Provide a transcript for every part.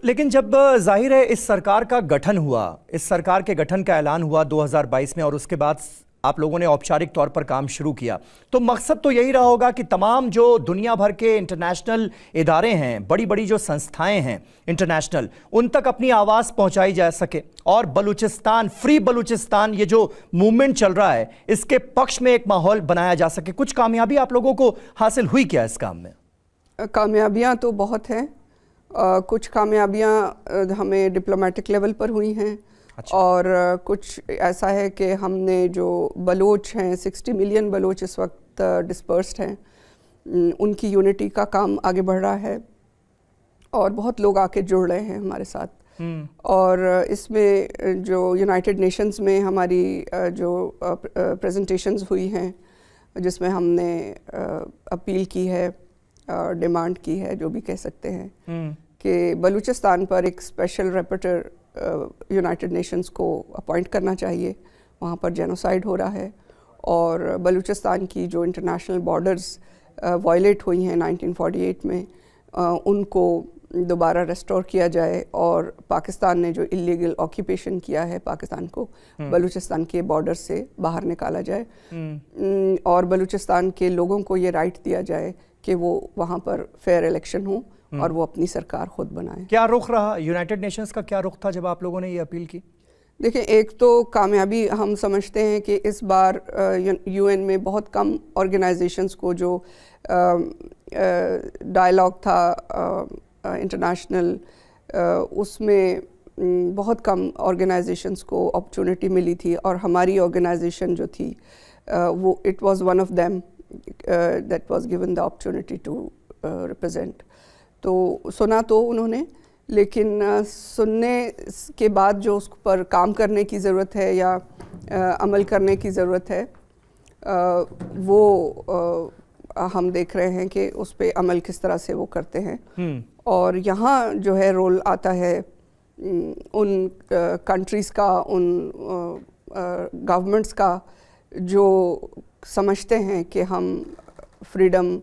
लेकिन जब जाहिर है इस सरकार का गठन हुआ, इस सरकार के गठन का ऐलान हुआ 2022 में और उसके बाद आप लोगों ने औपचारिक तौर पर काम शुरू किया, तो मकसद तो यही रहा होगा कि तमाम जो दुनिया भर के इंटरनेशनल इदारे हैं, बड़ी बड़ी जो संस्थाएं हैं इंटरनेशनल, उन तक अपनी आवाज़ पहुंचाई जा सके और बलूचिस्तान, फ्री बलूचिस्तान, ये जो मूवमेंट चल रहा है, इसके पक्ष में एक माहौल बनाया जा सके। कुछ कामयाबी आप लोगों को हासिल हुई क्या इस काम में? कामयाबियाँ तो बहुत हैं। कुछ कामयाबियाँ हमें डिप्लोमेटिक लेवल पर हुई हैं। अच्छा। और कुछ ऐसा है कि हमने जो बलोच हैं, 60 मिलियन बलोच इस वक्त डिस्पर्स्ड हैं, उनकी यूनिटी का काम आगे बढ़ रहा है और बहुत लोग आके जुड़ रहे हैं हमारे साथ। और इसमें जो यूनाइटेड नेशंस में हमारी जो प्रेजेंटेशंस हुई हैं, जिसमें हमने अपील की है, डिमांड की है, जो भी कह सकते हैं, कि बलूचिस्तान पर एक स्पेशल रेपोर्टर यूनाइटेड नेशंस को अपॉइंट करना चाहिए। वहाँ पर जेनोसाइड हो रहा है और बलूचिस्तान की जो इंटरनेशनल बॉर्डर्स वायलेट हुई हैं 1948 में, उनको दोबारा रेस्टोर किया जाए और पाकिस्तान ने जो इलीगल ऑक्यूपेशन किया है पाकिस्तान को, बलूचिस्तान के बॉर्डर से बाहर निकाला जाए और बलूचिस्तान के लोगों को ये राइट दिया जाए कि वो वहाँ पर फेयर इलेक्शन हो और वो अपनी सरकार खुद बनाए। क्या रुख रहा, यूनाइटेड नेशंस का क्या रुख था जब आप लोगों ने ये अपील की? देखिए, एक तो कामयाबी हम समझते हैं कि इस बार यूएन में बहुत कम ऑर्गेनाइजेशंस को जो डायलॉग था इंटरनेशनल, उसमें बहुत कम ऑर्गेनाइजेशंस को अपॉर्चुनिटी मिली थी और हमारी ऑर्गेनाइजेशन जो थी वो it was one of them that was given the opportunity to represent. तो सुना तो उन्होंने, लेकिन सुनने के बाद जो उस पर काम करने की ज़रूरत है या अमल करने की ज़रूरत है, वो हम देख रहे हैं कि उस पर अमल किस तरह से वो करते हैं। और यहाँ जो है रोल आता है उन कंट्रीज़ का, उन गवर्नमेंट्स का जो समझते हैं कि हम फ्रीडम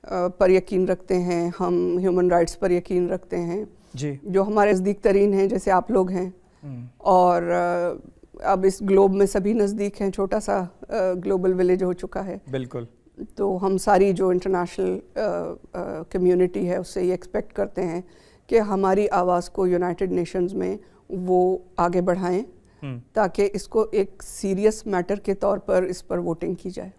पर यकीन रखते हैं, हम ह्यूमन राइट्स पर यकीन रखते हैं जी, जो हमारे नज़दीक तरीन हैं, जैसे आप लोग हैं। और अब इस ग्लोब में सभी नज़दीक हैं, छोटा सा ग्लोबल विलेज हो चुका है। बिल्कुल। तो हम सारी जो इंटरनेशनल कम्युनिटी है उससे ये एक्सपेक्ट करते हैं कि हमारी आवाज़ को यूनाइटेड नेशंस में वो आगे बढ़ाएं ताकि इसको एक सीरियस मैटर के तौर पर इस पर वोटिंग की जाए।